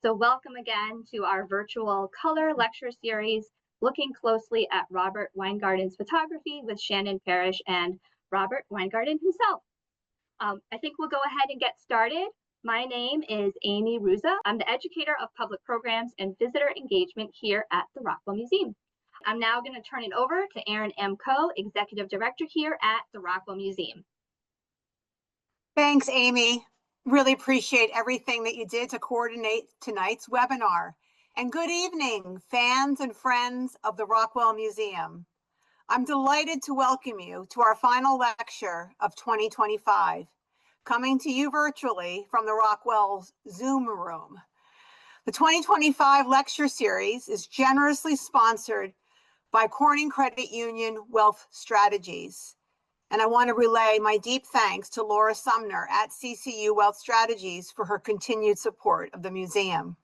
So welcome again to our virtual color lecture series, looking closely at Robert Weingarten's photography with Shannon Perich and Robert Weingarten himself. I think we'll go ahead and get started. My name is Amy Ruza. I'm the educator of public programs and visitor engagement here at the Rockwell Museum. I'm now going to turn it over to Erin M. Coe, Executive Director here at the Rockwell Museum. Thanks, Amy. Really appreciate everything that you did to coordinate tonight's webinar. And good evening, fans and friends of the Rockwell Museum. I'm delighted to welcome you to our final lecture of 2025, coming to you virtually from the Rockwell's Zoom room. The 2025 lecture series is generously sponsored by Corning Credit Union Wealth Strategies. And I want to relay my deep thanks to Laura Sumner at CCU Wealth Strategies for her continued support of the museum.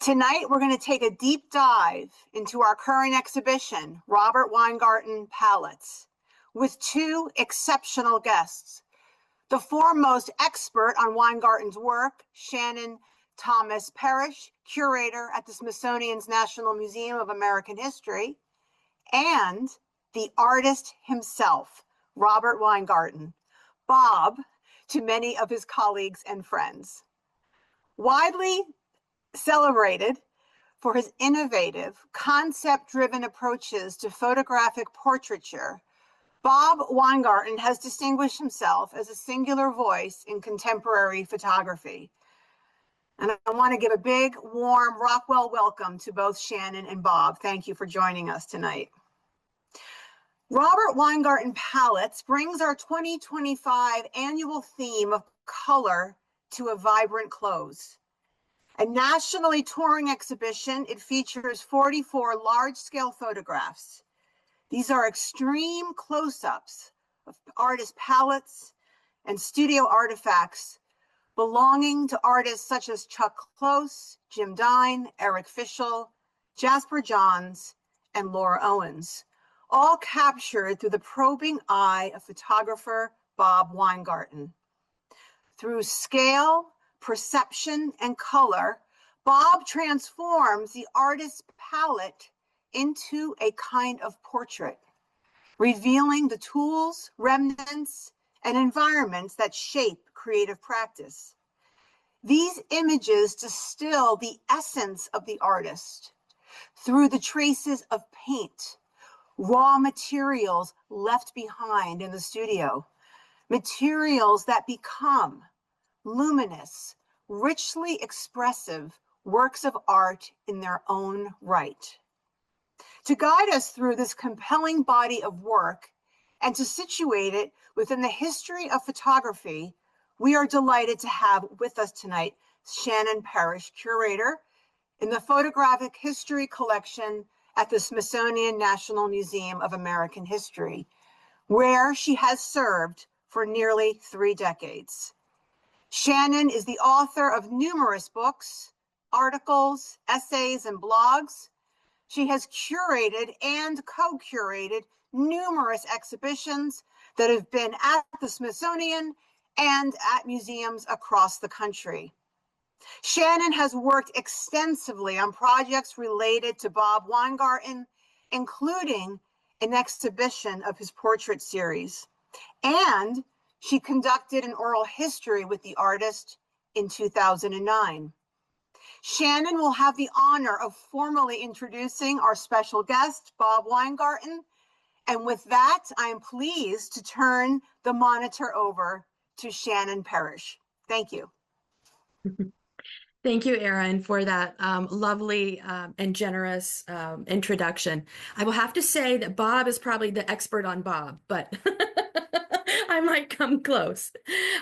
Tonight, we're going to take a deep dive into our current exhibition, Robert Weingarten Palettes, with two exceptional guests. The foremost expert on Weingarten's work, Shannon Perich, curator at the Smithsonian's National Museum of American History, and the artist himself, Robert Weingarten, Bob, to many of his colleagues and friends. Widely celebrated for his innovative, concept-driven approaches to photographic portraiture, Bob Weingarten has distinguished himself as a singular voice in contemporary photography. And I want to give a big, warm Rockwell welcome to both Shannon and Bob. Thank you for joining us tonight. Robert Weingarten Palettes brings our 2025 annual theme of color to a vibrant close. A nationally touring exhibition, it features 44 large-scale photographs. These are extreme close-ups of artist palettes and studio artifacts belonging to artists such as Chuck Close, Jim Dine, Eric Fischel, Jasper Johns, and Laura Owens, all captured through the probing eye of photographer Bob Weingarten. Through scale, perception, and color, Bob transforms the artist's palette into a kind of portrait, revealing the tools, remnants, and environments that shape creative practice. These images distill the essence of the artist through the traces of paint, raw materials left behind in the studio, materials that become luminous, richly expressive works of art in their own right. To guide us through this compelling body of work and to situate it within the history of photography, we are delighted to have with us tonight Shannon Perich, curator in the Photographic History Collection at the Smithsonian National Museum of American History, where she has served for nearly 3 decades. Shannon is the author of numerous books, articles, essays, and blogs. She has curated and co-curated numerous exhibitions that have been at the Smithsonian and at museums across the country. Shannon has worked extensively on projects related to Bob Weingarten, including an exhibition of his portrait series. And she conducted an oral history with the artist in 2009. Shannon will have the honor of formally introducing our special guest, Bob Weingarten. And with that, I am pleased to turn the monitor over to Shannon Perich. Thank you. Thank you, Erin, for that lovely and generous introduction. I will have to say that Bob is probably the expert on Bob, but I might come close.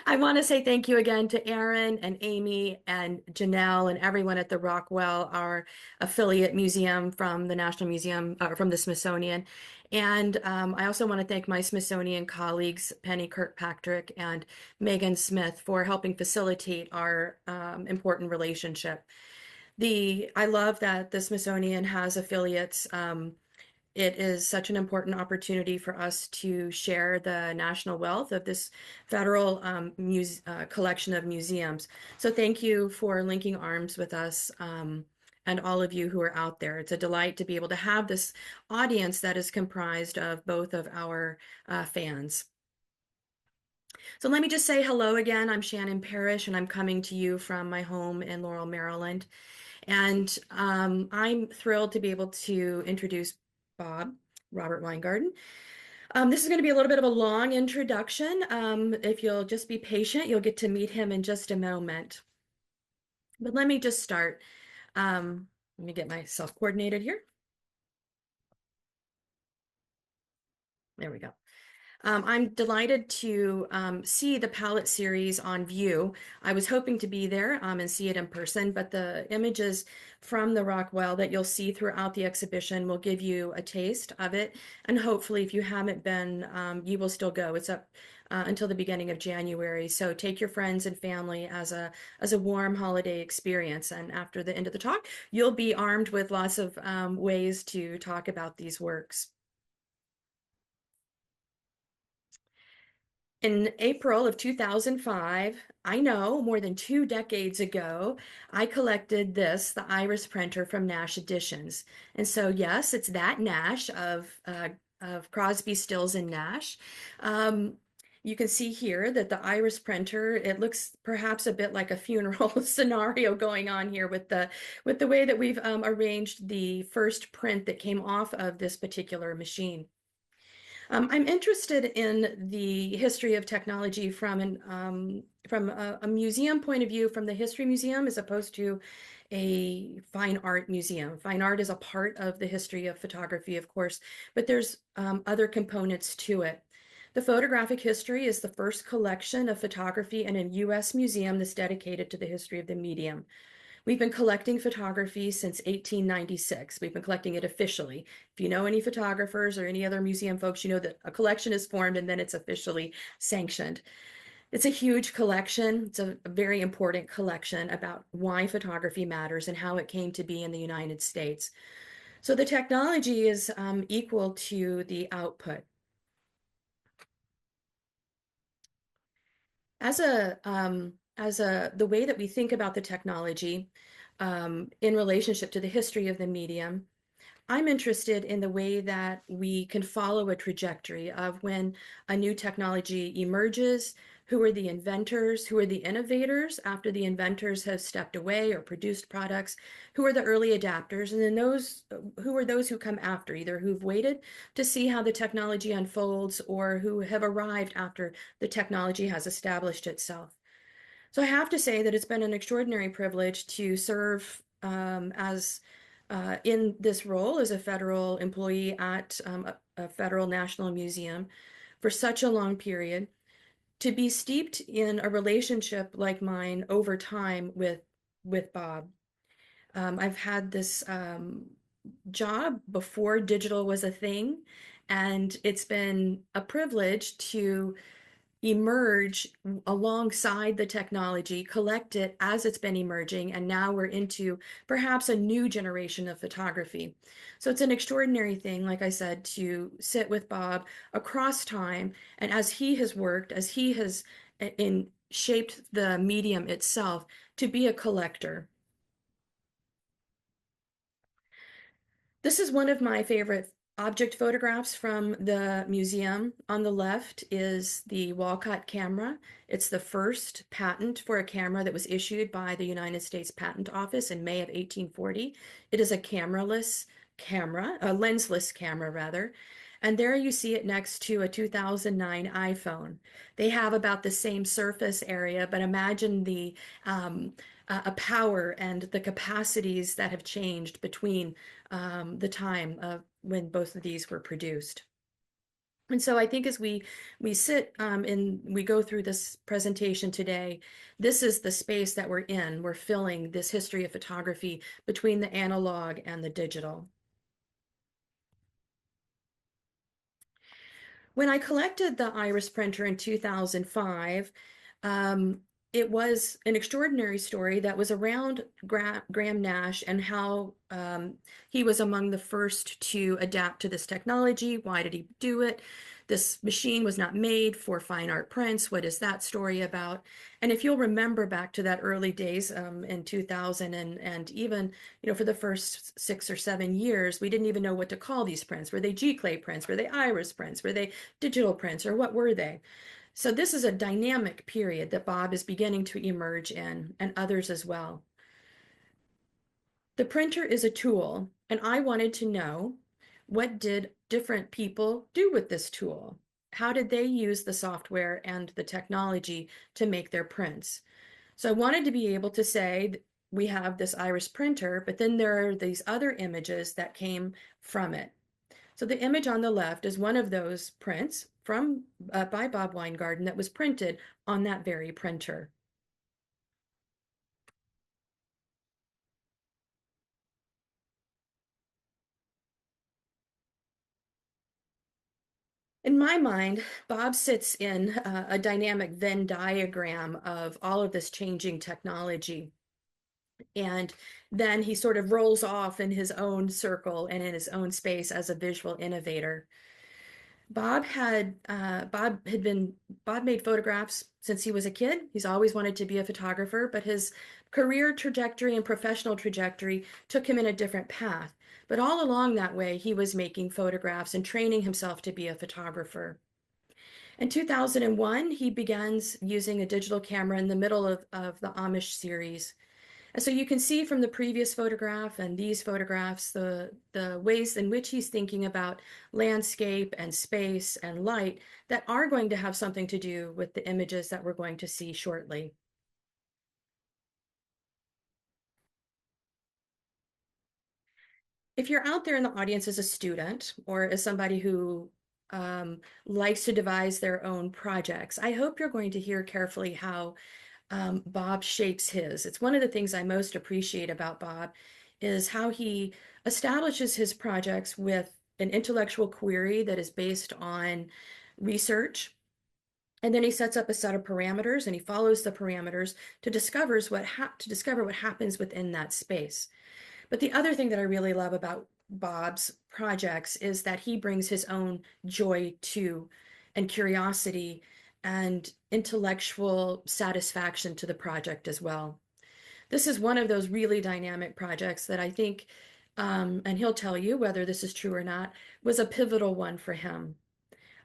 I want to say thank you again to Erin and Amy and Janelle and everyone at the Rockwell, our affiliate museum from the National Museum, from the Smithsonian. And I also want to thank my Smithsonian colleagues, Penny Kirkpatrick and Megan Smith, for helping facilitate our important relationship. I love that the Smithsonian has affiliates it is such an important opportunity for us to share the national wealth of this federal collection of museums. So thank you for linking arms with us, and all of you who are out there. It's a delight to be able to have this audience that is comprised of both of our fans. So let me just say hello again. I'm Shannon Perich, and I'm coming to you from my home in Laurel, Maryland. And I'm thrilled to be able to introduce Robert Weingarten. This is going to be a little bit of a long introduction. If you'll just be patient, you'll get to meet him in just a moment. But let me just start. Let me get myself coordinated here. There we go. I'm delighted to see the palette series on view. I was hoping to be there and see it in person, but the images from the Rockwell that you'll see throughout the exhibition will give you a taste of it. And hopefully, if you haven't been, you will still go. It's up until the beginning of January. So take your friends and family as a warm holiday experience. And after the end of the talk, you'll be armed with lots of ways to talk about these works. In April of 2005, I know more than 2 decades ago, I collected the iris printer from Nash Editions. And so, yes, it's that Nash of Crosby, Stills, and Nash. You can see here that the iris printer, it looks perhaps a bit like a funeral scenario going on here with the way that we've arranged the first print that came off of this particular machine. I'm interested in the history of technology from a museum point of view, from the history museum, as opposed to a fine art museum. Fine art is a part of the history of photography, of course, but there's other components to it. The photographic history is the first collection of photography in a U.S. museum that's dedicated to the history of the medium. We've been collecting photography since 1896. We've been collecting it officially. If you know any photographers or any other museum folks, you know that a collection is formed and then it's officially sanctioned. It's a huge collection. It's a very important collection about why photography matters and how it came to be in the United States. So the technology is equal to the output. The way that we think about the technology in relationship to the history of the medium, I'm interested in the way that we can follow a trajectory of when a new technology emerges, who are the inventors, who are the innovators after the inventors have stepped away or produced products, who are the early adapters, and then who are those who come after, either who've waited to see how the technology unfolds or who have arrived after the technology has established itself. So I have to say that it's been an extraordinary privilege to serve as in this role as a federal employee at a federal national museum for such a long period, to be steeped in a relationship like mine over time with Bob. I've had this job before digital was a thing, and it's been a privilege to emerge alongside the technology, collect it as it's been emerging, and now we're into perhaps a new generation of photography. So it's an extraordinary thing, like I said, to sit with Bob across time, and as he has worked, as he has shaped the medium itself, to be a collector. This is one of my favorite object photographs from the museum. On the left is the Walcott camera. It's the first patent for a camera that was issued by the United States Patent Office in May of 1840. It is a lensless camera rather. And there you see it next to a 2009 iPhone. They have about the same surface area, but imagine the power and the capacities that have changed between the time of when both of these were produced. And so I think as we sit and we go through this presentation today, this is the space that we're in. We're filling this history of photography between the analog and the digital. When I collected the iris printer in 2005, it was an extraordinary story that was around Graham Nash and how he was among the first to adapt to this technology. Why did he do it? This machine was not made for fine art prints. What is that story about? And if you'll remember back to that early days in 2000 and even, for the first 6 or 7 years, we didn't even know what to call these prints. Were they G-clay prints? Were they iris prints? Were they digital prints? Or what were they? So this is a dynamic period that Bob is beginning to emerge in, and others as well. The printer is a tool, and I wanted to know, what did different people do with this tool? How did they use the software and the technology to make their prints? So I wanted to be able to say, we have this iris printer, but then there are these other images that came from it. So the image on the left is one of those prints by Bob Weingarten that was printed on that very printer. In my mind, Bob sits in a dynamic Venn diagram of all of this changing technology. And then he sort of rolls off in his own circle and in his own space as a visual innovator. Bob made photographs since he was a kid. He's always wanted to be a photographer, but his career trajectory and professional trajectory took him in a different path. But all along that way, he was making photographs and training himself to be a photographer. In 2001, he begins using a digital camera in the middle of the Amish series. And so you can see from the previous photograph and these photographs, the ways in which he's thinking about landscape and space and light that are going to have something to do with the images that we're going to see shortly. If you're out there in the audience as a student or as somebody who likes to devise their own projects, I hope you're going to hear carefully how Bob shapes his. It's one of the things I most appreciate about Bob is how he establishes his projects with an intellectual query that is based on research. And then he sets up a set of parameters and he follows the parameters to discover what happens within that space. But the other thing that I really love about Bob's projects is that he brings his own joy to and curiosity and intellectual satisfaction to the project as well. This is one of those really dynamic projects that I think, and he'll tell you whether this is true or not, was a pivotal one for him.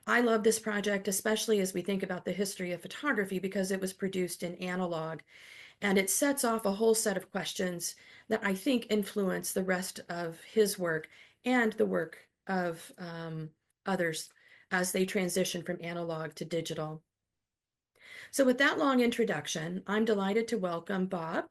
I love this project, especially as we think about the history of photography, because it was produced in analog. And it sets off a whole set of questions that I think influence the rest of his work and the work of others as they transition from analog to digital. So with that long introduction, I'm delighted to welcome Bob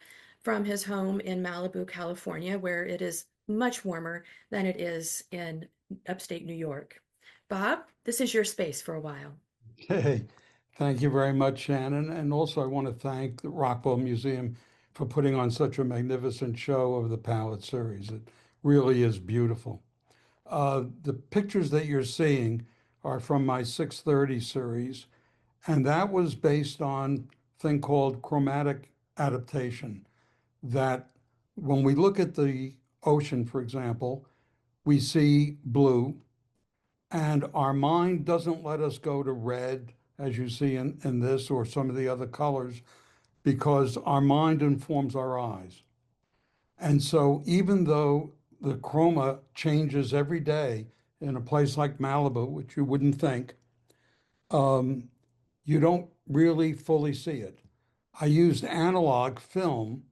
from his home in Malibu, California, where it is much warmer than it is in upstate New York. Bob, this is your space for a while. Hey, thank you very much, Shannon. And also, I want to thank the Rockwell Museum for putting on such a magnificent show of the palette series. It really is beautiful. The pictures that you're seeing are from my 630 series, and that was based on a thing called chromatic adaptation. That when we look at the ocean, for example, we see blue, and our mind doesn't let us go to red, as you see in this or some of the other colors, because our mind informs our eyes. And so even though the chroma changes every day in a place like Malibu, which you wouldn't think, you don't really fully see it. I used analog film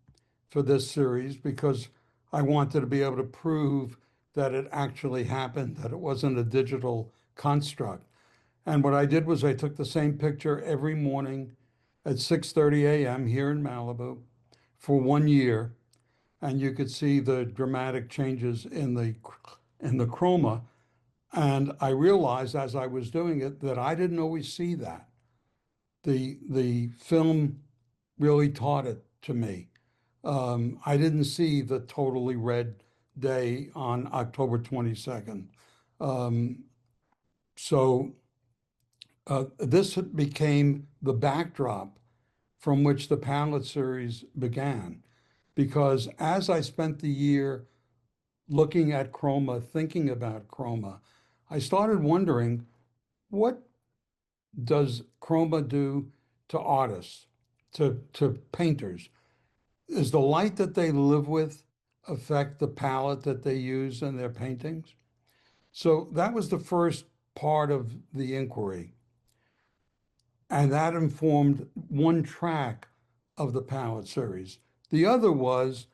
for this series because I wanted to be able to prove that it actually happened, that it wasn't a digital construct. And what I did was I took the same picture every morning at 6:30 a.m. here in Malibu for 1 year, and you could see the dramatic changes in the chroma. And I realized as I was doing it that I didn't always see that. The film really taught it to me. I didn't see the totally red day on October 22nd. Um, so this became the backdrop from which the palette series began. Because as I spent the year looking at chroma, thinking about chroma, I started wondering, what does chroma do to artists, to painters? Is the light that they live with affect the palette that they use in their paintings? So that was the first part of the inquiry. And that informed one track of the palette series. The other was,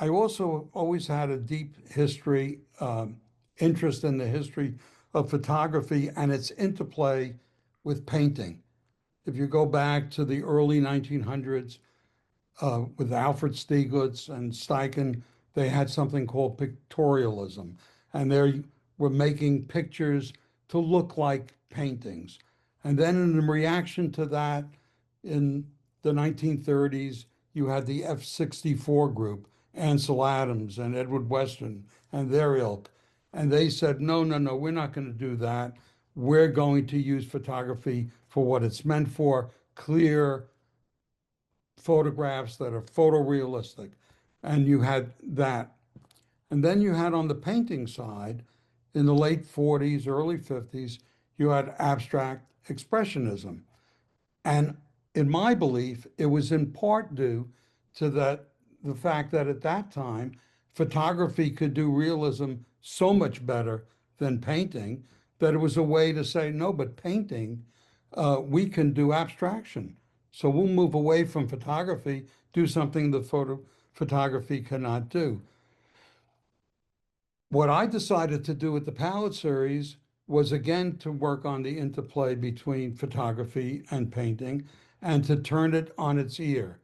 I also always had a deep history, interest in the history of photography and its interplay with painting. If you go back to the early 1900s, with Alfred Stieglitz and Steichen, they had something called pictorialism, and they were making pictures to look like paintings. And then in reaction to that, in the 1930s, you had the F-64 group, Ansel Adams and Edward Weston and their ilk. And they said, no, no, no, we're not going to do that. We're going to use photography for what it's meant for, clear photographs that are photorealistic. And you had that. And then you had on the painting side, in the late 40s, early 50s, you had abstract expressionism. And in my belief, it was in part due to the fact that at that time, photography could do realism so much better than painting that it was a way to say, no, but painting, we can do abstraction. So we'll move away from photography, do something that photography cannot do. What I decided to do with the palette series was again to work on the interplay between photography and painting and to turn it on its ear,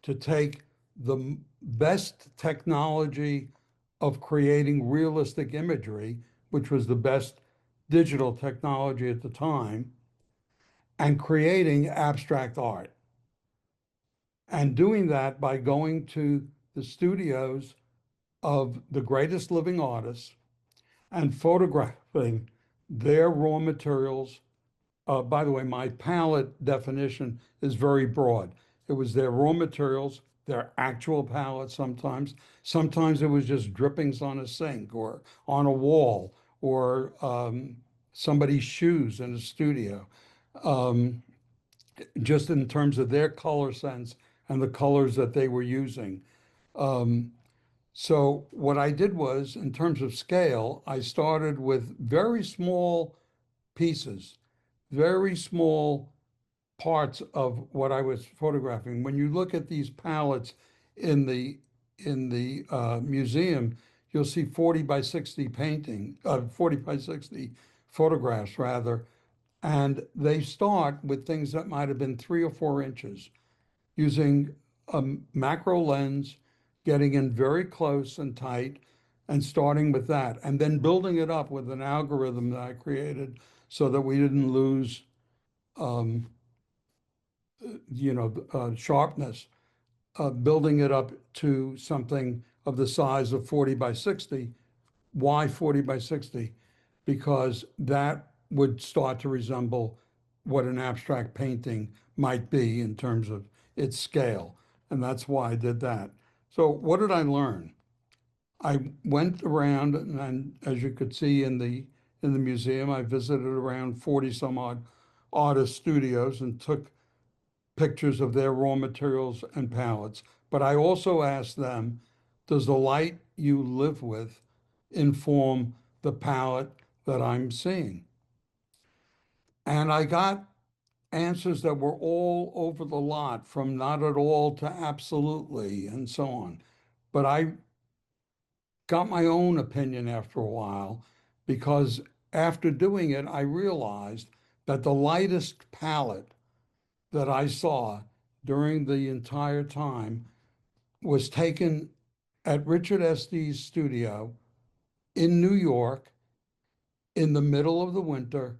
to take the best technology of creating realistic imagery, which was the best digital technology at the time, and creating abstract art. And doing that by going to the studios of the greatest living artists and photographing their raw materials. By the way, my palette definition is very broad. It was their raw materials, their actual palette sometimes. Sometimes it was just drippings on a sink or on a wall or somebody's shoes in a studio. Just in terms of their color sense and the colors that they were using. So what I did was, in terms of scale, I started with very small pieces, very small parts of what I was photographing. When you look at these palettes in the museum, you'll see 40 by 60 40 by 60 photographs rather, and they start with things that might have been 3 or 4 inches, using a macro lens, getting in very close and tight, and starting with that, and then building it up with an algorithm that I created so that we didn't lose, sharpness, building it up to something of the size of 40 by 60. Why 40 by 60? Because that would start to resemble what an abstract painting might be in terms of its scale. And that's why I did that. So what did I learn? I went around, and as you could see in the museum, I visited around 40 some odd artist studios and took pictures of their raw materials and palettes. But I also asked them, does the light you live with inform the palette that I'm seeing? And I got answers that were all over the lot, from not at all to absolutely and so on. But I got my own opinion after a while, because after doing it, I realized that the lightest palette that I saw during the entire time was taken at Richard Estes' studio in New York in the middle of the winter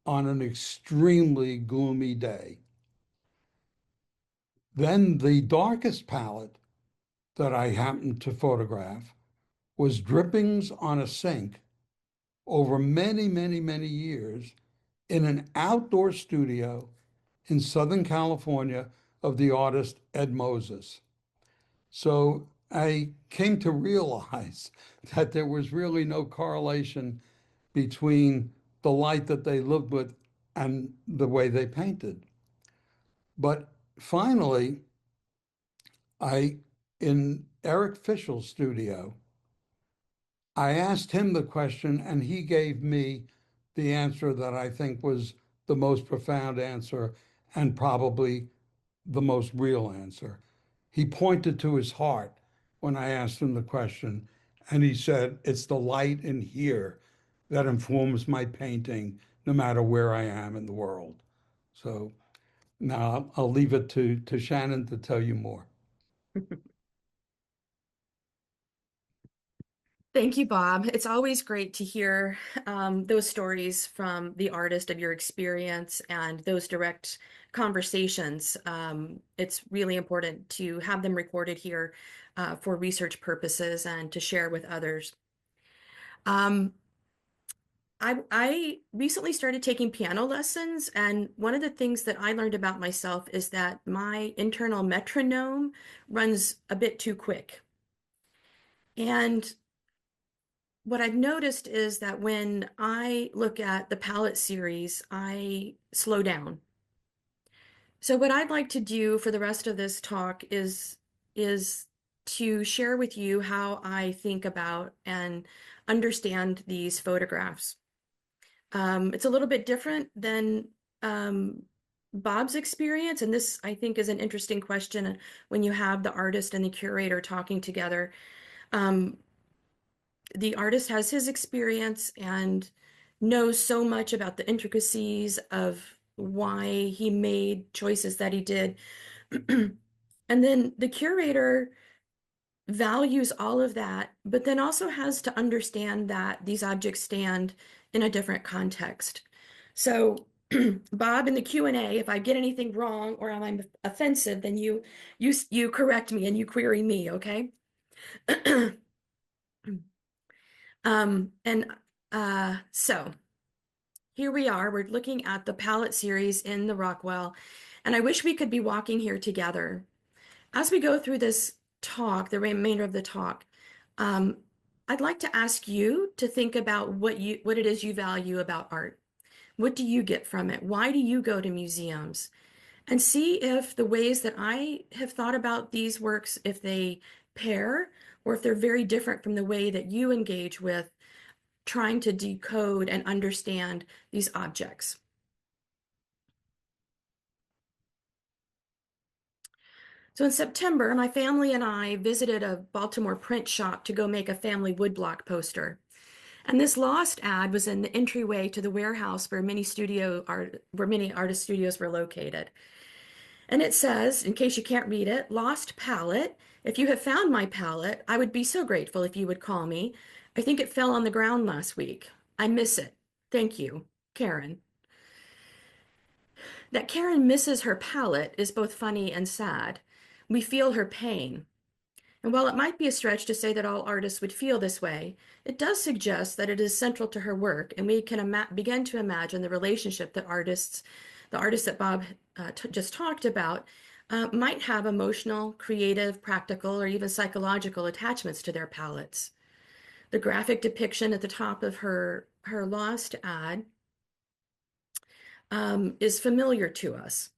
on an extremely gloomy day. Then the darkest palette that I happened to photograph was drippings on a sink over many, many, many years in an outdoor studio in Southern California of the artist Ed Moses. So I came to realize that there was really no correlation between the light that they lived with and the way they painted. But finally, in Eric Fischel's studio, I asked him the question, and he gave me the answer that I think was the most profound answer and probably the most real answer. He pointed to his heart when I asked him the question, and he said, "It's the light in here that informs my painting, no matter where I am in the world." So now I'll leave it to Shannon to tell you more. Thank you, Bob. It's always great to hear those stories from the artist of your experience and those direct conversations. It's really important to have them recorded here for research purposes and to share with others. I recently started taking piano lessons, and one of the things that I learned about myself is that my internal metronome runs a bit too quick. And what I've noticed is that when I look at the palette series, I slow down. So what I'd like to do for the rest of this talk is to share with you how I think about and understand these photographs. It's a little bit different than Bob's experience, and this I think is an interesting question when you have the artist and the curator talking together. The artist has his experience and knows so much about the intricacies of why he made choices that he did. And then the curator values all of that, but then also has to understand that these objects stand in a different context. So Bob, in the Q&A, if I get anything wrong or I'm offensive, then you correct me and you query me, okay? So here we are, we're looking at the palette series in the Rockwell, and I wish we could be walking here together. As we go through this talk, the remainder of the talk, I'd like to ask you to think about what it is you value about art. What do you get from it? Why do you go to museums? And see if the ways that I have thought about these works, if they pair or if they're very different from the way that you engage with trying to decode and understand these objects. So in September, my family and I visited a Baltimore print shop to go make a family woodblock poster. And this lost ad was in the entryway to the warehouse where many artist studios were located. And it says, in case you can't read it, "Lost palette. If you have found my palette, I would be so grateful if you would call me. I think it fell on the ground last week. I miss it. Thank you, Karen." That Karen misses her palette is both funny and sad. We feel her pain. And while it might be a stretch to say that all artists would feel this way, it does suggest that it is central to her work, and we can begin to imagine the relationship that the artists that Bob just talked about, might have emotional, creative, practical, or even psychological attachments to their palettes. The graphic depiction at the top of her Lost ad is familiar to us.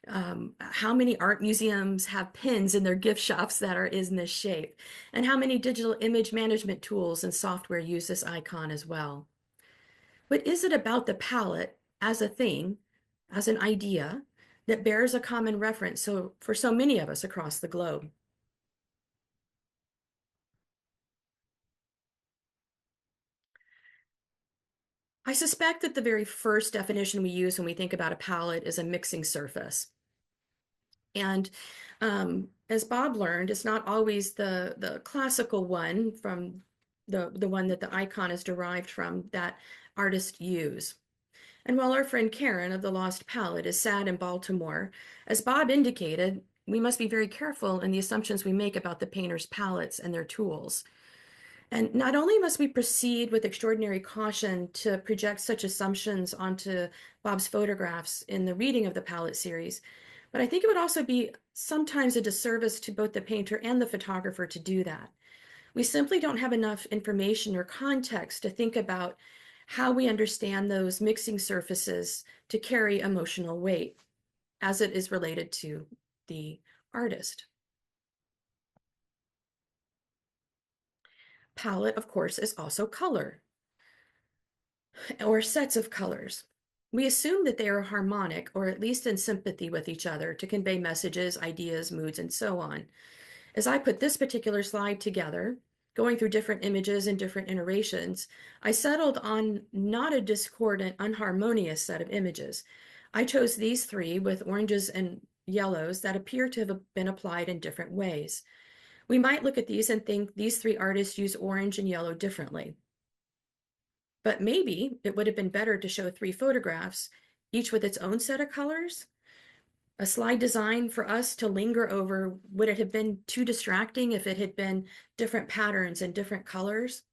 How many art museums have pins in their gift shops that are in this shape? And how many digital image management tools and software use this icon as well? What is it about the palette as a thing, as an idea, that bears a common reference for so many of us across the globe? I suspect that the very first definition we use when we think about a palette is a mixing surface. And as Bob learned, it's not always the classical one from the one that the icon is derived from that artists use. And while our friend Karen of the Lost Palette is sad in Baltimore, as Bob indicated, we must be very careful in the assumptions we make about the painter's palettes and their tools. And not only must we proceed with extraordinary caution to project such assumptions onto Bob's photographs in the reading of the palette series, But I think it would also be sometimes a disservice to both the painter and the photographer to do that. We simply don't have enough information or context to think about how we understand those mixing surfaces to carry emotional weight as it is related to the artist. Palette, of course, is also color or sets of colors. We assume that they are harmonic or at least in sympathy with each other to convey messages, ideas, moods, and so on. As I put this particular slide together, going through different images and different iterations, I settled on not a discordant, unharmonious set of images. I chose these three with oranges and yellows that appear to have been applied in different ways. We might look at these and think these three artists use orange and yellow differently. But maybe it would have been better to show three photographs, each with its own set of colors. A slide design for us to linger over, would it have been too distracting if it had been different patterns and different colors?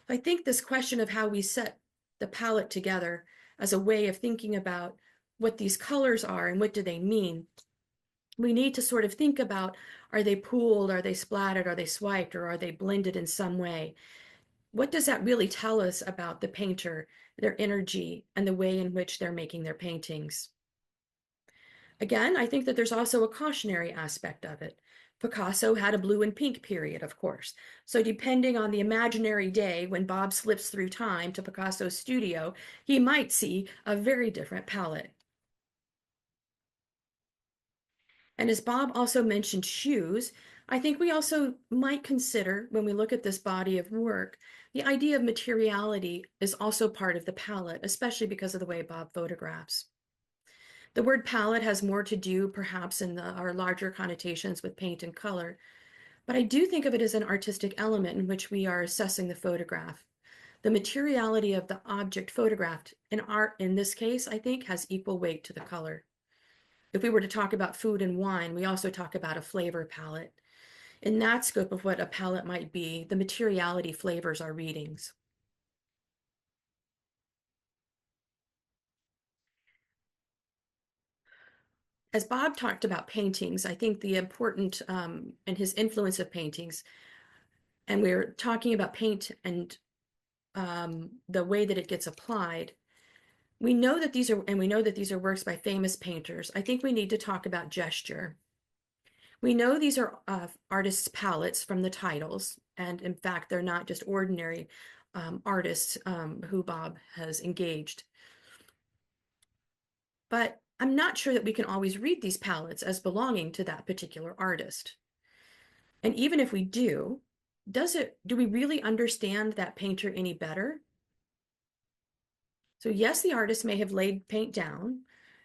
I think this question of how we set the palette together as a way of thinking about what these colors are and what do they mean, we need to sort of think about, are they pooled, are they splattered, are they swiped, or are they blended in some way? What does that really tell us about the painter, their energy, and the way in which they're making their paintings? Again, I think that there's also a cautionary aspect of it. Picasso had a blue and pink period, of course. So depending on the imaginary day when Bob slips through time to Picasso's studio, he might see a very different palette. And as Bob also mentioned shoes, I think we also might consider, when we look at this body of work, the idea of materiality is also part of the palette, especially because of the way Bob photographs. The word palette has more to do, perhaps, in our larger connotations with paint and color, but I do think of it as an artistic element in which we are assessing the photograph. The materiality of the object photographed in art, in this case, I think, has equal weight to the color. If we were to talk about food and wine, we also talk about a flavor palette. In that scope of what a palette might be, the materiality flavors our readings. As Bob talked about paintings, I think the important and his influence of paintings, and we're talking about paint and the way that it gets applied. We know that these are works by famous painters. I think we need to talk about gesture. We know these are artists' palettes from the titles, and in fact, they're not just ordinary artists who Bob has engaged. But I'm not sure that we can always read these palettes as belonging to that particular artist. And even if we do, do we really understand that painter any better? So yes, the artist may have laid paint down,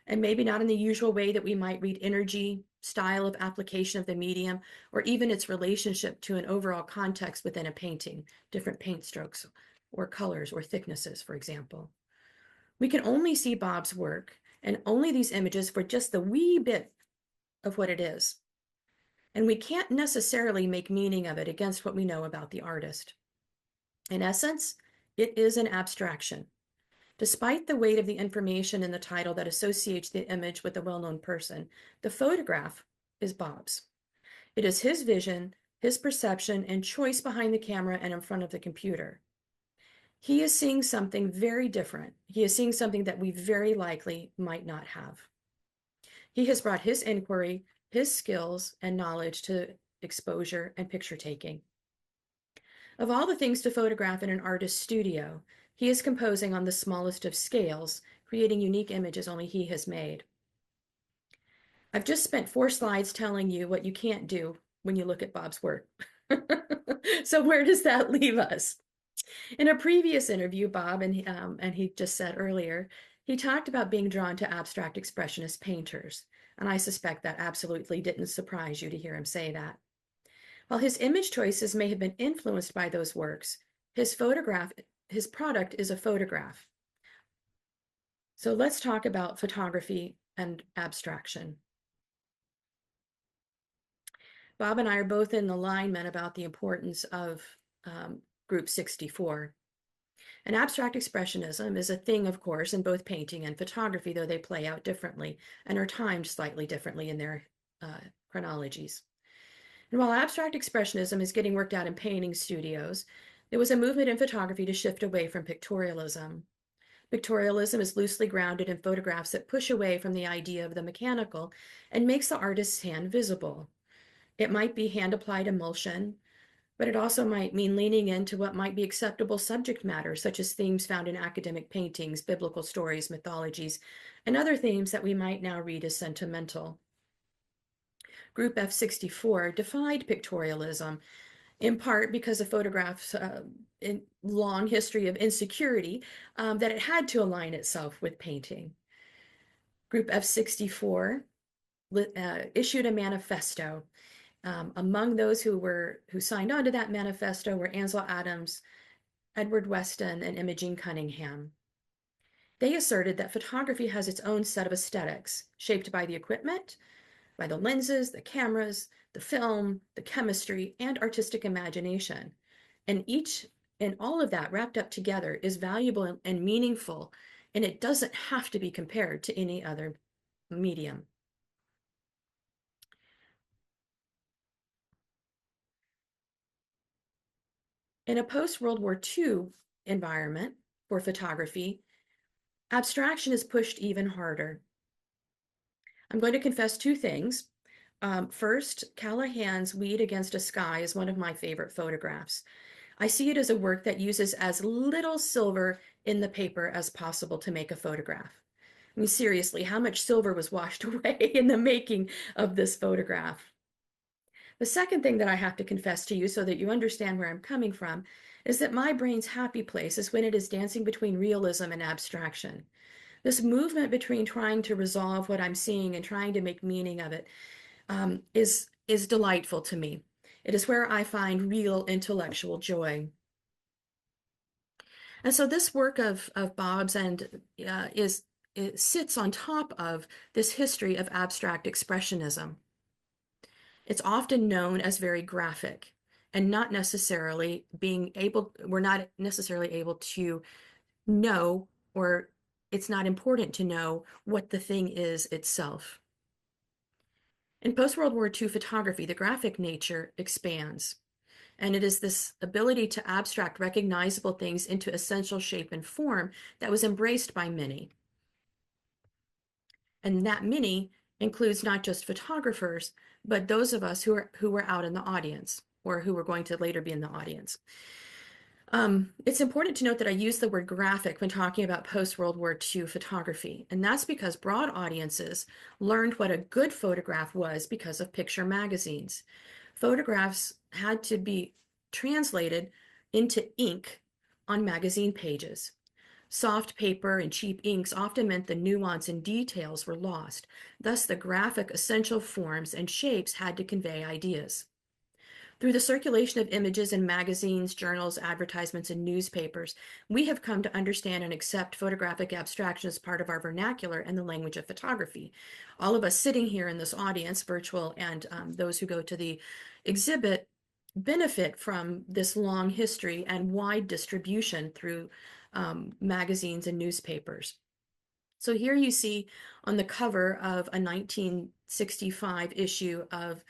and maybe not in the usual way that we might read energy, style of application of the medium, or even its relationship to an overall context within a painting, different paint strokes or colors or thicknesses, for example. We can only see Bob's work and only these images for just the wee bit of what it is. And we can't necessarily make meaning of it against what we know about the artist. In essence, it is an abstraction. Despite the weight of the information in the title that associates the image with a well-known person, the photograph is Bob's. It is his vision, his perception, and choice behind the camera and in front of the computer. He is seeing something very different. He is seeing something that we very likely might not have. He has brought his inquiry, his skills, and knowledge to exposure and picture taking. Of all the things to photograph in an artist's studio, he is composing on the smallest of scales, creating unique images only he has made. I've just spent 4 slides telling you what you can't do when you look at Bob's work. So where does that leave us? In a previous interview, Bob, and he just said earlier, he talked about being drawn to abstract expressionist painters. And I suspect that absolutely didn't surprise you to hear him say that. While his image choices may have been influenced by those works, his product is a photograph. So let's talk about photography and abstraction. Bob and I are both in alignment about the importance of Group 64. And abstract expressionism is a thing, of course, in both painting and photography, though they play out differently and are timed slightly differently in their chronologies. And while abstract expressionism is getting worked out in painting studios, there was a movement in photography to shift away from pictorialism. Pictorialism is loosely grounded in photographs that push away from the idea of the mechanical and makes the artist's hand visible. It might be hand-applied emulsion, but it also might mean leaning into what might be acceptable subject matter, such as themes found in academic paintings, biblical stories, mythologies, and other themes that we might now read as sentimental. Group F64 defied pictorialism, in part because of photographs' long history of insecurity, that it had to align itself with painting. Group F64 issued a manifesto. Among those who signed on to that manifesto were Ansel Adams, Edward Weston, and Imogen Cunningham. They asserted that photography has its own set of aesthetics, shaped by the equipment, by the lenses, the cameras, the film, the chemistry, and artistic imagination. And all of that wrapped up together is valuable and meaningful, and it doesn't have to be compared to any other medium. In a post-World War II environment for photography, abstraction is pushed even harder. I'm going to confess two things. First, Callahan's Weed Against a Sky is one of my favorite photographs. I see it as a work that uses as little silver in the paper as possible to make a photograph. I mean, seriously, how much silver was washed away in the making of this photograph? The second thing that I have to confess to you so that you understand where I'm coming from is that my brain's happy place is when it is dancing between realism and abstraction. This movement between trying to resolve what I'm seeing and trying to make meaning of it is delightful to me. It is where I find real intellectual joy. And so this work of Bob's it sits on top of this history of abstract expressionism. It's often known as very graphic and we're not necessarily able to know, or it's not important to know what the thing is itself. In post-World War II photography, the graphic nature expands, and it is this ability to abstract recognizable things into essential shape and form that was embraced by many. And that many includes not just photographers, but those of us who were out in the audience, or who were going to later be in the audience. It's important to note that I use the word graphic when talking about post-World War II photography, and that's because broad audiences learned what a good photograph was because of picture magazines. Photographs had to be translated into ink on magazine pages. Soft paper and cheap inks often meant the nuance and details were lost. Thus, the graphic essential forms and shapes had to convey ideas. Through the circulation of images in magazines, journals, advertisements, and newspapers, we have come to understand and accept photographic abstraction as part of our vernacular and the language of photography. All of us sitting here in this audience, virtual and those who go to the exhibit, benefit from this long history and wide distribution through magazines and newspapers. So here you see on the cover of a 1965 issue of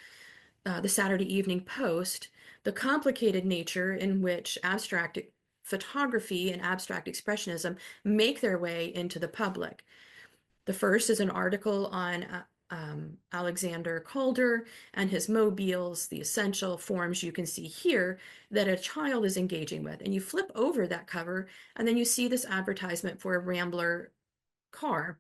the Saturday Evening Post, the complicated nature in which abstract photography and abstract expressionism make their way into the public. The first is an article on Alexander Calder and his mobiles, the essential forms you can see here that a child is engaging with. And you flip over that cover, and then you see this advertisement for a Rambler car.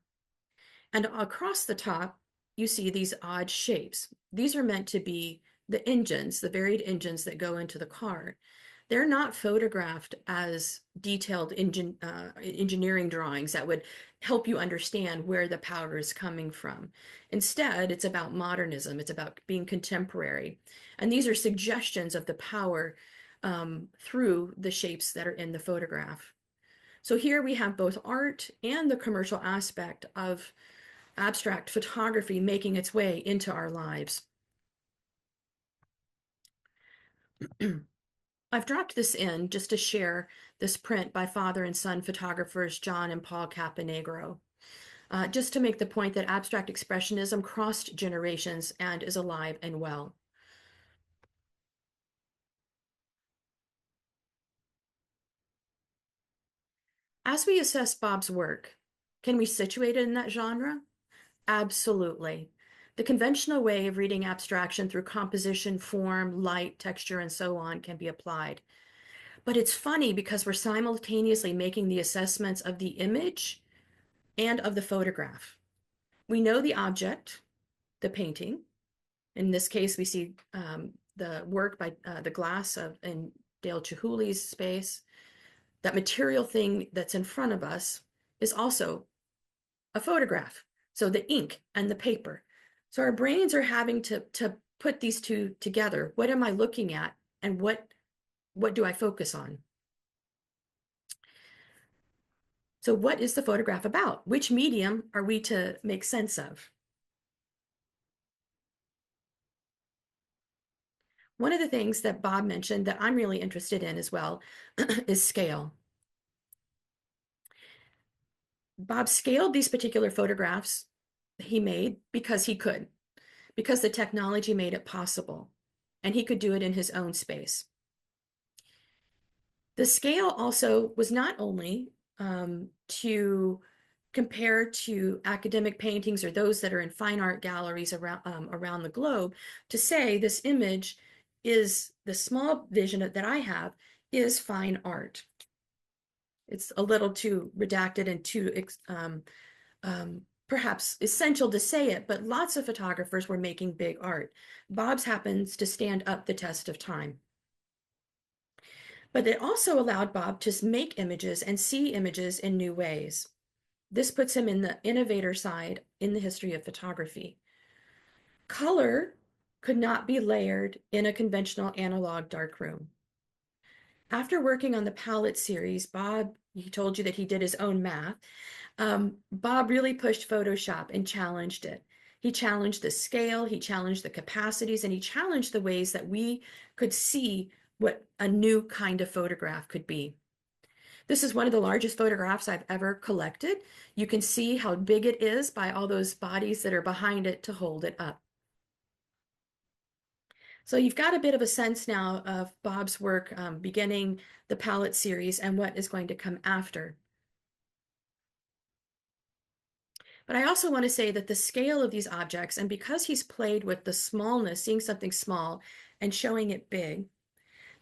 And across the top, you see these odd shapes. These are meant to be the engines, the varied engines that go into the car. They're not photographed as detailed engineering drawings that would help you understand where the power is coming from. Instead, it's about modernism. It's about being contemporary. And these are suggestions of the power through the shapes that are in the photograph. So here we have both art and the commercial aspect of abstract photography making its way into our lives. I've dropped this in just to share this print by father and son photographers John and Paul Caponegro, just to make the point that abstract expressionism crossed generations and is alive and well. As we assess Bob's work, can we situate it in that genre? Absolutely. The conventional way of reading abstraction through composition, form, light, texture, and so on can be applied. But it's funny because we're simultaneously making the assessments of the image and of the photograph. We know the object, the painting. In this case, we see the work by the glass in Dale Chihuly's space. That material thing that's in front of us is also a photograph. So the ink and the paper. So our brains are having to put these two together. What am I looking at, and what do I focus on? So what is the photograph about? Which medium are we to make sense of? One of the things that Bob mentioned that I'm really interested in as well is scale. Bob scaled these particular photographs he made because he could, because the technology made it possible, and he could do it in his own space. The scale also was not only to compare to academic paintings or those that are in fine art galleries around the globe, to say this image is, the small vision that I have is fine art. It's a little too redacted and too perhaps essential to say it, but lots of photographers were making big art. Bob's happens to stand up the test of time. But it also allowed Bob to make images and see images in new ways. This puts him in the innovator side in the history of photography. Color could not be layered in a conventional analog darkroom. After working on the palette series, Bob, he told you that he did his own math. Bob really pushed Photoshop and challenged it. He challenged the scale, he challenged the capacities, and he challenged the ways that we could see what a new kind of photograph could be. This is one of the largest photographs I've ever collected. You can see how big it is by all those bodies that are behind it to hold it up. So you've got a bit of a sense now of Bob's work beginning the palette series and what is going to come after. But I also want to say that the scale of these objects, and because he's played with the smallness, seeing something small and showing it big,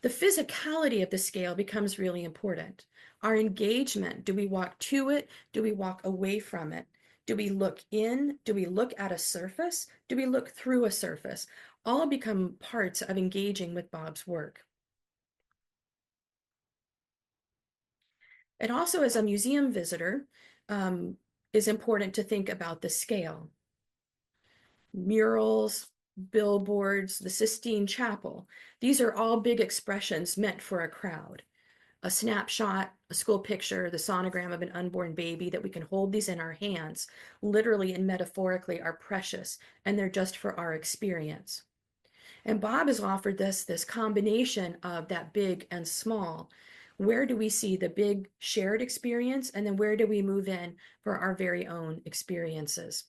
the physicality of the scale becomes really important. Our engagement, do we walk to it? Do we walk away from it? Do we look in? Do we look at a surface? Do we look through a surface? All become parts of engaging with Bob's work. And also, as a museum visitor, is important to think about the scale. Murals, billboards, the Sistine Chapel. These are all big expressions meant for a crowd. A snapshot, a school picture, the sonogram of an unborn baby, that we can hold these in our hands, literally and metaphorically, are precious, and they're just for our experience. And Bob has offered this combination of that big and small. Where do we see the big shared experience, and then where do we move in for our very own experiences?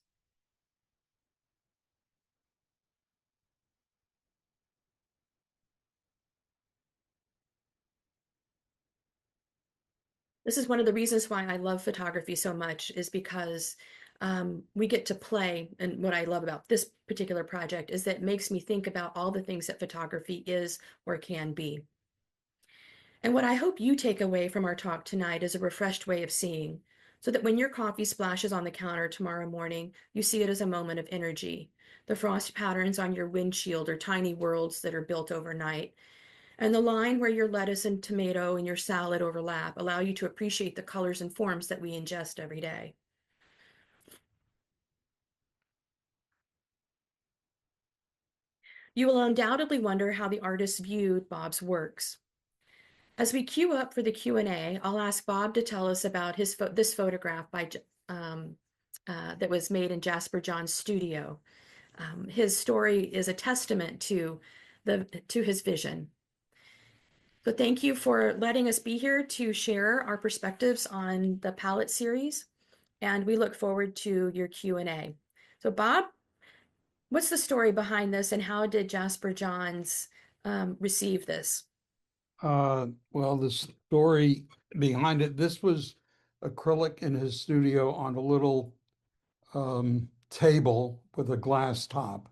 This is one of the reasons why I love photography so much, is because we get to play. And what I love about this particular project is that it makes me think about all the things that photography is or can be. And what I hope you take away from our talk tonight is a refreshed way of seeing, so that when your coffee splashes on the counter tomorrow morning, you see it as a moment of energy. The frost patterns on your windshield are tiny worlds that are built overnight. And the line where your lettuce and tomato and your salad overlap allow you to appreciate the colors and forms that we ingest every day. You will undoubtedly wonder how the artists viewed Bob's works. As we queue up for the Q&A, I'll ask Bob to tell us about this photograph by that was made in Jasper John's studio. His story is a testament to his vision. So thank you for letting us be here to share our perspectives on the palette series, and we look forward to your Q&A. So Bob, what's the story behind this, and how did Jasper Johns receive this? Well, the story behind it, this was acrylic in his studio on a little table with a glass top.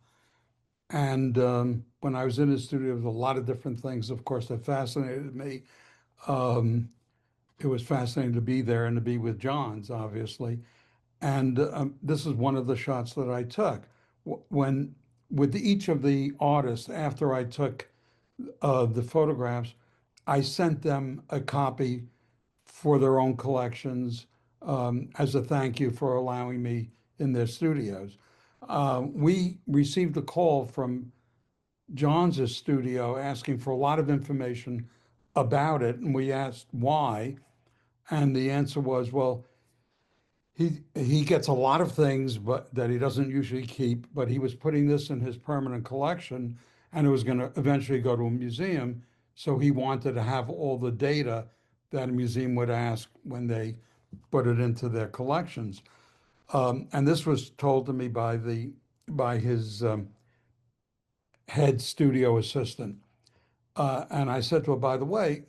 And when I was in his studio, there was a lot of different things, of course, that fascinated me. It was fascinating to be there and to be with Johns, obviously. And this is one of the shots that I took. When with each of the artists, after I took the photographs, I sent them a copy for their own collections as a thank you for allowing me in their studios. We received a call from Johns' studio asking for a lot of information about it, and we asked why, and the answer was, well, he gets a lot of things but that he doesn't usually keep, but he was putting this in his permanent collection, and it was going to eventually go to a museum, so he wanted to have all the data that a museum would ask when they put it into their collections. And this was told to me by his head studio assistant. And I said to her, by the way,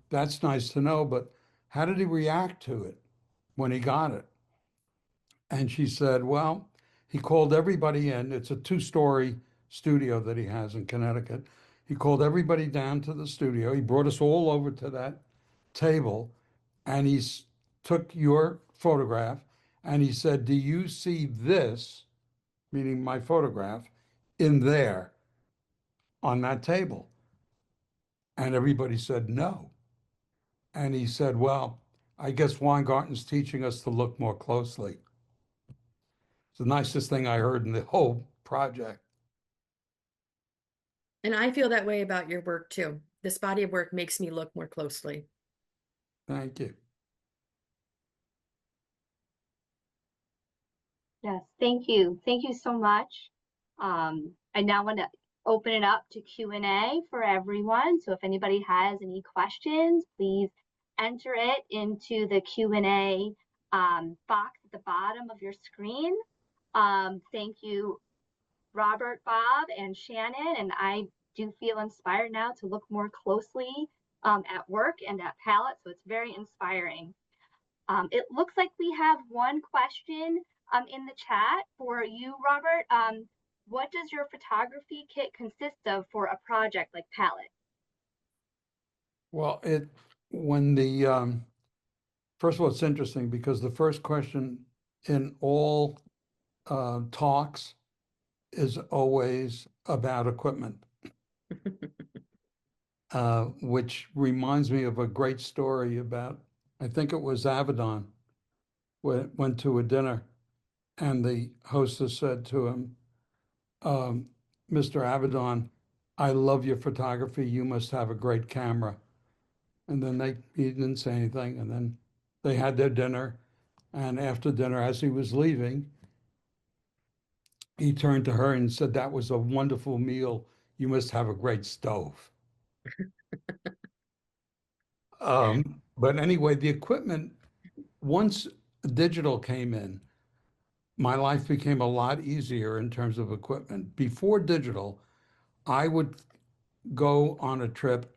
that's nice to know, but how did he react to it when he got it? And she said, well, he called everybody in. It's a 2-story studio that he has in Connecticut. He called everybody down to the studio. He brought us all over to that table, and took your photograph, and he said, do you see this, meaning my photograph, in there on that table? And everybody said no. And he said, well, I guess Weingarten's teaching us to look more closely. It's the nicest thing I heard in the whole project. And I feel that way about your work too. This body of work makes me look more closely. Thank you. Yes, thank you. Thank you so much. I now want to open it up to Q&A for everyone. So if anybody has any questions, please enter it into the Q&A box at the bottom of your screen. Thank you, Robert, Bob, and Shannon. And I do feel inspired now to look more closely at work and at palette. So it's very inspiring. It looks like we have one question in the chat for you, Robert. What does your photography kit consist of for a project like palette? Well, when the first of all, it's interesting because the first question in all talks is always about equipment, which reminds me of a great story about, I think it was Avedon, went to a dinner, and the hostess said to him, Mr. Avedon, I love your photography. You must have a great camera. And then he didn't say anything. And then they had their dinner. And after dinner, as he was leaving, he turned to her and said, that was a wonderful meal. You must have a great stove. But anyway, the equipment, once digital came in, my life became a lot easier in terms of equipment. Before digital, I would go on a trip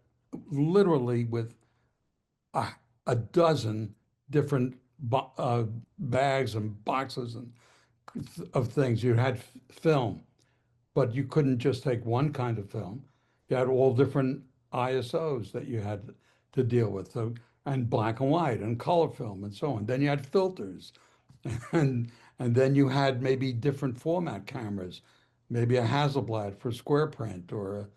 literally with a dozen different bags and boxes of things. You had film, but you couldn't just take one kind of film. You had all different ISOs that you had to deal with, so, and black and white and color film and so on. Then you had filters, and then you had maybe different format cameras, maybe a Hasselblad for square print or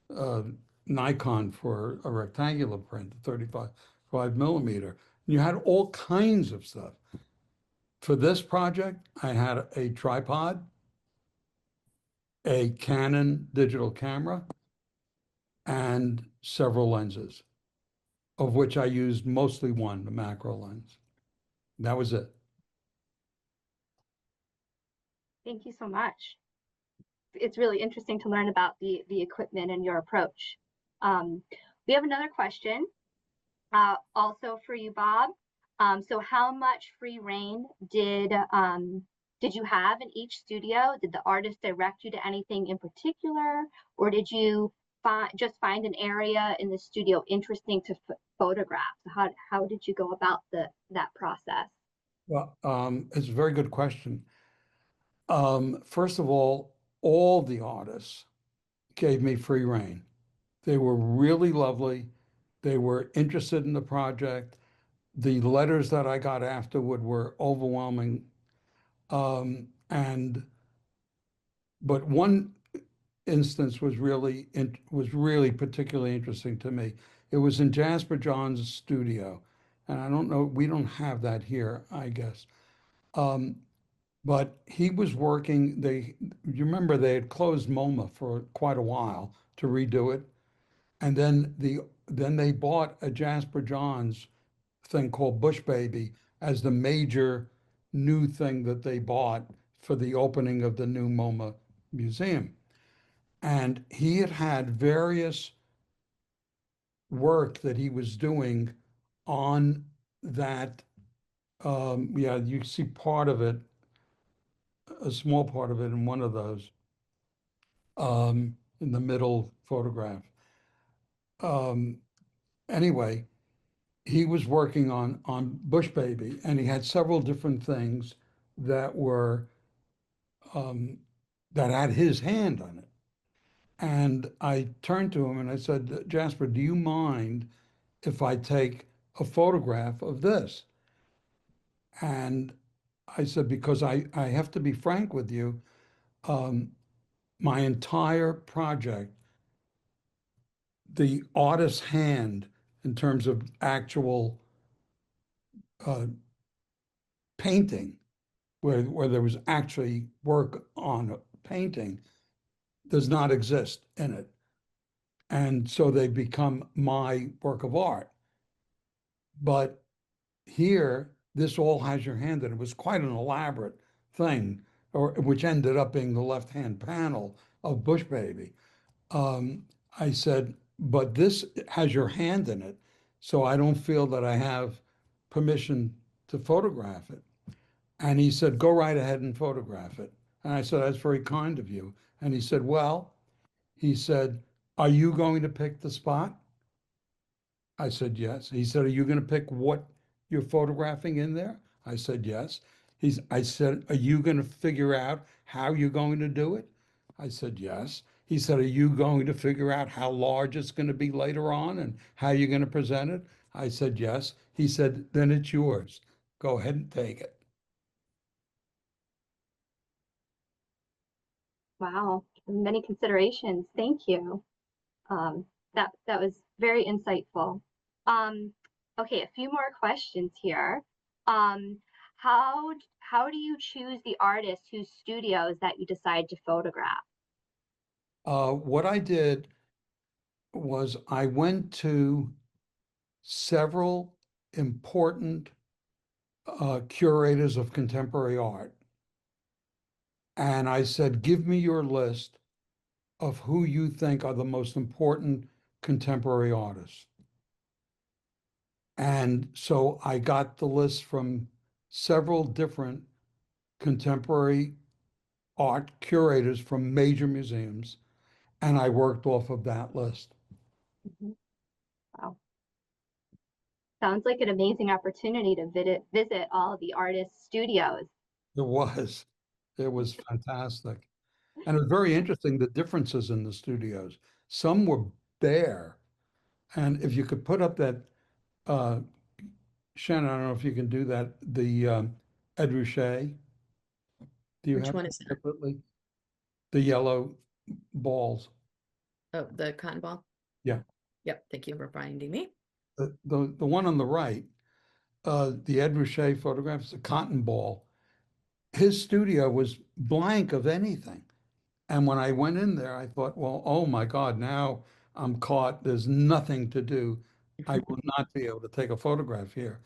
a Nikon for a rectangular print, 35mm. You had all kinds of stuff. For this project, I had a tripod, a Canon digital camera, and several lenses, of which I used mostly one, the macro lens. That was it. Thank you so much. It's really interesting to learn about the equipment and your approach. We have another question, also for you, Bob. So how much free reign did you have in each studio? Did the artist direct you to anything in particular, or did you just find an area in the studio interesting to photograph? How did you go about that process? Well, it's a very good question. First of all the artists gave me free reign. They were really lovely. They were interested in the project. The letters that I got afterward were overwhelming. And but one instance was really particularly interesting to me. It was in Jasper John's studio, and I don't know, we don't have that here, I guess. Um, but he was working. You remember they had closed MoMA for quite a while to redo it, and then they bought a Jasper John's thing called Bush Baby as the major new thing that they bought for the opening of the new MoMA museum. And he had had various work that he was doing on that. Yeah, you see part of it, a small part of it in one of those, in the middle photograph. Um, anyway, he was working on Bush Baby, and he had several different things that were um, that had his hand on it. And I turned to him and I said, Jasper, do you mind if I take a photograph of this? And I said, because I have to be frank with you, um, my entire project, the artist's hand in terms of actual uh, painting, where there was actually work on a painting, does not exist in it. And so they become my work of art. But here, this all has your hand in it. It was quite an elaborate thing, which ended up being the left-hand panel of Bush Baby. I said, but this has your hand in it, so I don't feel that I have permission to photograph it. And he said, go right ahead and photograph it. And I said, that's very kind of you. And he said, well, he said, are you going to pick the spot? I said, yes. He said, are you going to pick what you're photographing in there? I said, yes. I said, are you going to figure out how you're going to do it? I said, yes. He said, are you going to figure out how large it's going to be later on and how you're going to present it? I said, yes. He said, then it's yours. Go ahead and take it. Wow, many considerations. Thank you. That was very insightful. Okay, a few more questions here. Um, how do you choose the artists whose studios that you decide to photograph? What I did was I went to several important curators of contemporary art. And I said, give me your list of who you think are the most important contemporary artists. And so I got the list from several different contemporary art curators from major museums, and I worked off of that list. Mhm. Wow. Sounds like an amazing opportunity to visit all the artists' studios. It was fantastic. And it was very interesting, the differences in the studios. Some were bare. And if you could put up that, uh, Shannon, I don't know if you can do that, the Ed Ruscha. Do you Which have one that is that? separately? The yellow balls. Oh, the cotton ball? Yeah. Yep, thank you for reminding me. The one on the right, the Ed Ruscha photograph is a cotton ball. His studio was blank of anything. And when I went in there, I thought, well, oh my God, now I'm caught. There's nothing to do. I will not be able to take a photograph here.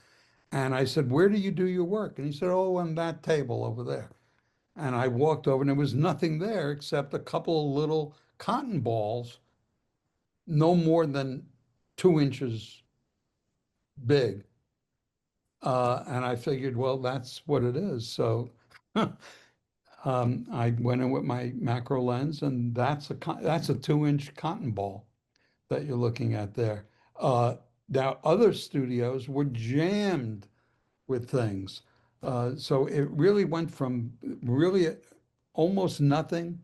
And I said, where do you do your work? And he said, oh, on that table over there. And I walked over and there was nothing there except a couple of little cotton balls, no more than 2 inches big. And I figured, well, that's what it is. So I went in with my macro lens, and that's a 2 inch cotton ball that you're looking at there. Uh, Now, other studios were jammed with things. So it really went from really almost nothing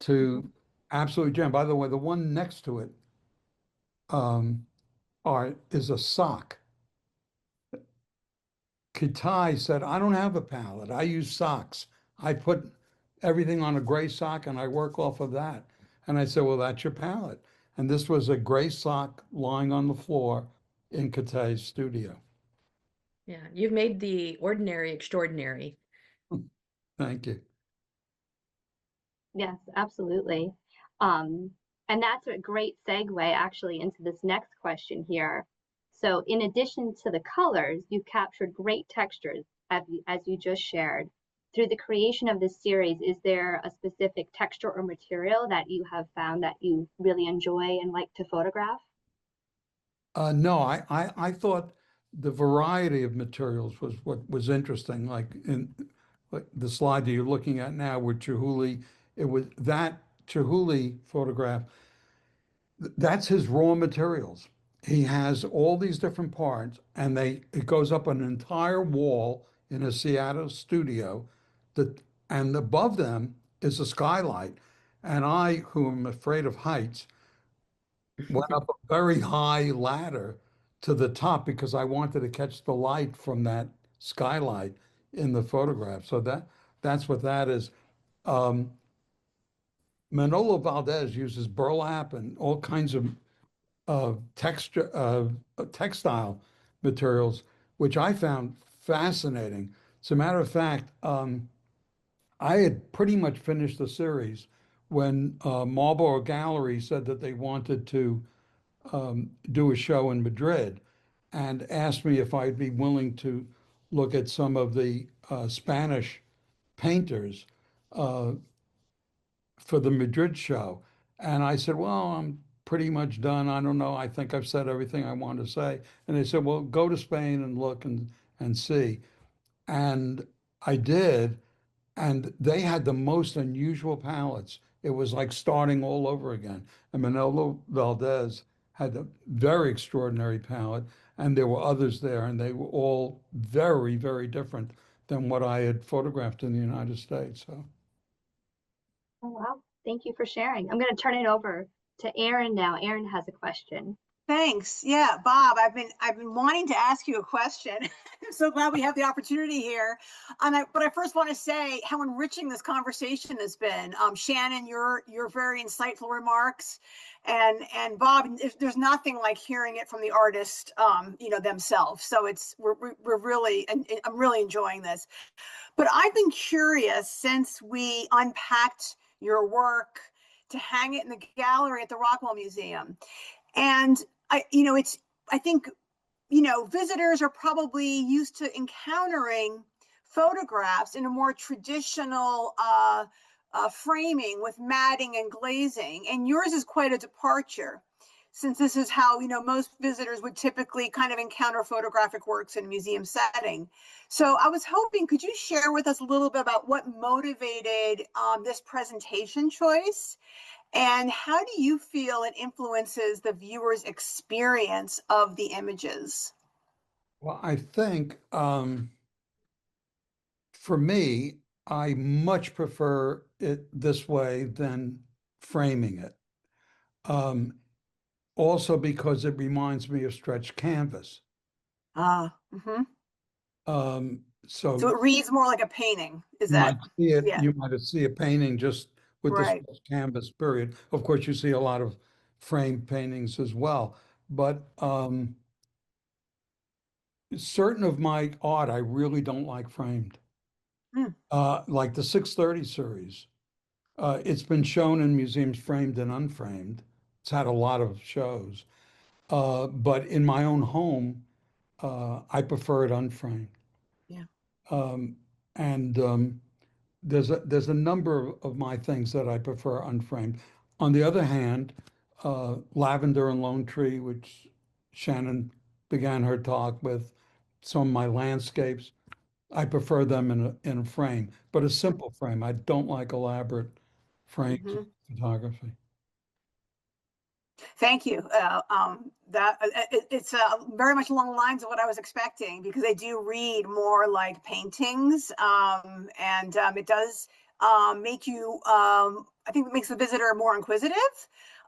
to absolutely jammed. By the way, the one next to it um, is a sock. Kitai said, I don't have a palette. I use socks. I put everything on a gray sock and I work off of that. And I said, well, that's your palette. And this was a gray sock lying on the floor in Kitai's studio. Yeah, you've made the ordinary extraordinary. Thank you. Yes, absolutely. Um, and that's a great segue actually into this next question here. So in addition to the colors, you've captured great textures as you just shared. Through the creation of this series, is there a specific texture or material that you have found that you really enjoy and like to photograph? No, I thought the variety of materials was what was interesting. Like the slide that you're looking at now with Chihuly, it was that Chihuly photograph. That's his raw materials. He has all these different parts, and it goes up an entire wall in a Seattle studio, that and above them is a skylight. And I, who am afraid of heights, went up a very high ladder to the top because I wanted to catch the light from that skylight in the photograph. So that's what that is. Um, Manolo Valdez uses burlap and all kinds of textile materials, which I found fascinating. As a matter of fact, I had pretty much finished the series when Marlboro Gallery said that they wanted to do a show in Madrid and asked me if I'd be willing to look at some of the Spanish painters uh, for the Madrid show. And I said, well, I'm pretty much done. I don't know. I think I've said everything I want to say. And they said, well, go to Spain and look and see. And I did. And they had the most unusual palettes. It was like starting all over again. And Manolo Valdez had a very extraordinary palette. And there were others there, and they were all very, very different than what I had photographed in the United States. So. Oh, wow. Thank you for sharing. I'm going to turn it over to Erin now. Erin has a question. Thanks. Yeah, Bob, I've been wanting to ask you a question. I'm so glad we have the opportunity here. But I first want to say how enriching this conversation has been. Shannon, your very insightful remarks, and Bob, there's nothing like hearing it from the artist, themselves. So we're really, and I'm really enjoying this. But I've been curious since we unpacked your work to hang it in the gallery at the Rockwell Museum. And I think, visitors are probably used to encountering photographs in a more traditional framing with matting and glazing. And yours is quite a departure, since this is how, most visitors would typically kind of encounter photographic works in a museum setting. So I was hoping, could you share with us a little bit about what motivated this presentation choice? And how do you feel it influences the viewer's experience of the images? Well, I think for me, I much prefer it this way than framing it. Um, Also because it reminds me of stretched canvas. So So it reads more like a painting. Is you that, might see it, yeah, you might see a painting just with the right. stretched canvas period. Of course, you see a lot of framed paintings as well. But certain of my art, I really don't like framed. Mm, Like the 630 series. It's been shown in museums framed and unframed. It's had a lot of shows. But in my own home, I prefer it unframed. yeah. Um, and there's a number of my things that I prefer unframed. On the other hand, Lavender and Lone Tree, which Shannon began her talk with some of my landscapes. I prefer them in a frame, but a simple frame. I don't like elaborate frames of photography. Thank you. It's very much along the lines of what I was expecting, because they do read more like paintings, and it does make you. I think it makes the visitor more inquisitive,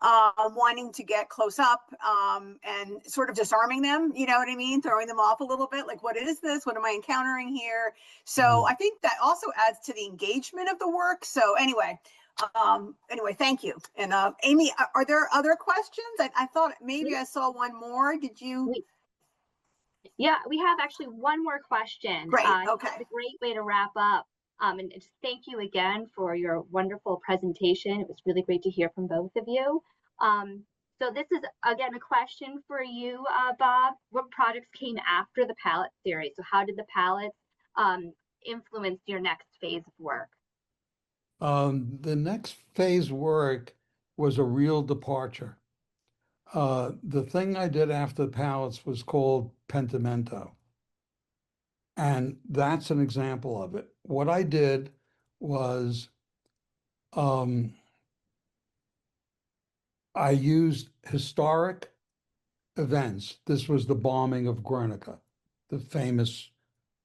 wanting to get close up, and sort of disarming them. You know what I mean? Throwing them off a little bit, like, what is this? What am I encountering here? So I think that also adds to the engagement of the work. So anyway. Thank you. And Amy, are there other questions? I thought maybe I saw one more. Did you? Yeah, we have actually one more question. Great. Okay. It's a great way to wrap up. And just thank you again for your wonderful presentation. It was really great to hear from both of you. So this is, again, a question for you, Bob. What projects came after the palette series? So how did the palettes influence your next phase of work? The next phase work was a real departure. The thing I did after the palettes was called pentimento. And that's an example of it. What I did was I used historic events. This was the bombing of Guernica, the famous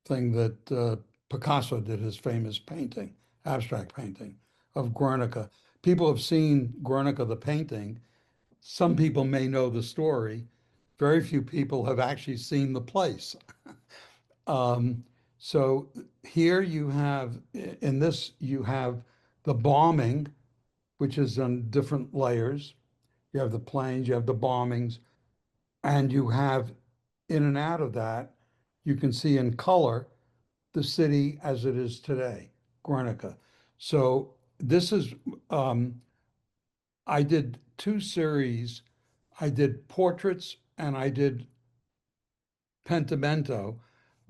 thing that Picasso did, his famous painting, abstract painting of Guernica. People have seen Guernica, the painting. Some people may know the story. Very few people have actually seen the place. So here you have, in this, you have the bombing, which is on different layers. You have the planes, you have the bombings, and you have in and out of that, you can see in color the city as it is today, Guernica. So this is, I did two series. I did portraits and I did pentimento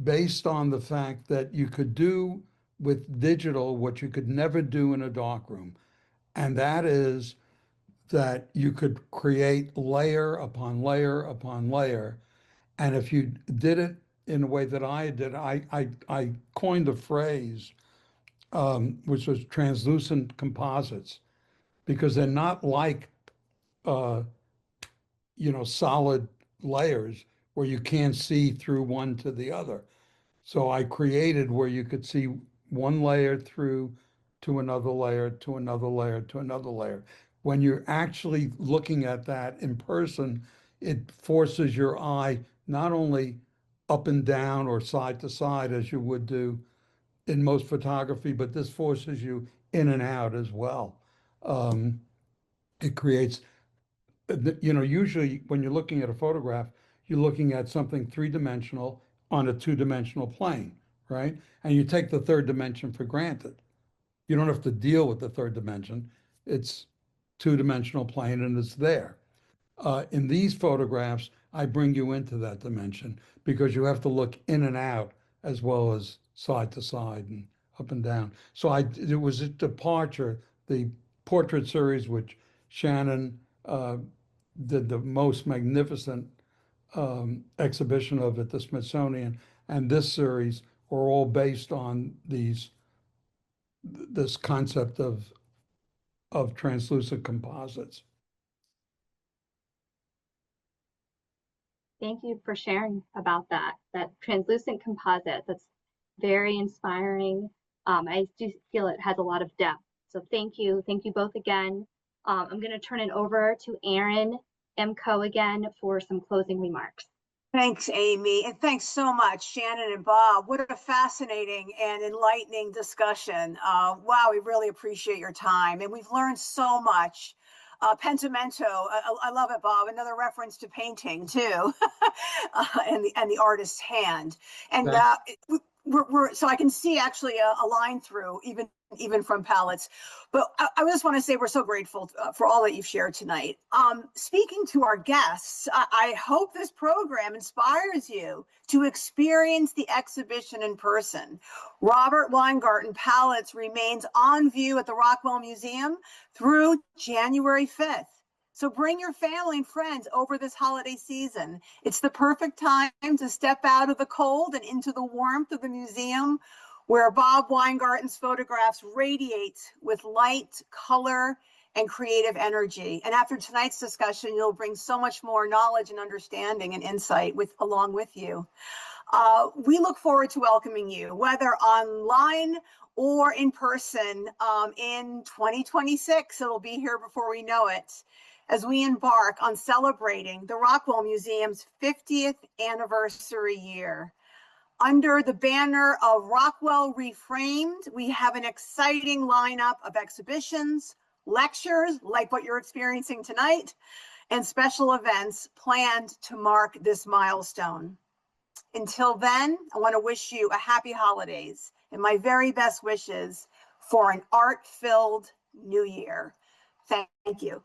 based on the fact that you could do with digital what you could never do in a darkroom. And that is that you could create layer upon layer upon layer. And if you did it in a way that I did, I coined a phrase, which was translucent composites, because they're not like, uh, solid layers where you can't see through one to the other. So I created where you could see one layer through to another layer, to another layer, to another layer. When you're actually looking at that in person, it forces your eye not only up and down or side to side as you would do in most photography, but this forces you in and out as well. It creates, usually when you're looking at a photograph, you're looking at something three-dimensional on a two-dimensional plane, right? And you take the third dimension for granted. You don't have to deal with the third dimension. It's two-dimensional plane and it's there. In these photographs, I bring you into that dimension because you have to look in and out as well as side to side and up and down. So it was a departure. The portrait series, which Shannon did the most magnificent exhibition of at the Smithsonian, and this series were all based on this concept of translucent composites. Thank you for sharing about that translucent composite. That's very inspiring. I do feel it has a lot of depth. So thank you both again. I'm going to turn it over to Erin Emco again for some closing remarks. Thanks, Amy, and thanks so much, Shannon and Bob. What a fascinating and enlightening discussion. Wow, we really appreciate your time, and we've learned so much. Pentimento, I love it, Bob. Another reference to painting too, and the artist's hand. And so I can see actually a line through even from palettes. But I just want to say we're so grateful for all that you've shared tonight. Speaking to our guests, I hope this program inspires you to experience the exhibition in person. Robert Weingarten Palettes remains on view at the Rockwell Museum through January 5th. So bring your family and friends over this holiday season. It's the perfect time to step out of the cold and into the warmth of the museum, where Bob Weingarten's photographs radiate with light, color, and creative energy. And after tonight's discussion, you'll bring so much more knowledge and understanding and insight along with you. We look forward to welcoming you, whether online or in person, in 2026. It'll be here before we know it, as we embark on celebrating the Rockwell Museum's 50th anniversary year. Under the banner of Rockwell Reframed, we have an exciting lineup of exhibitions, lectures like what you're experiencing tonight, and special events planned to mark this milestone. Until then, I want to wish you a happy holidays and my very best wishes for an art-filled new year. Thank you.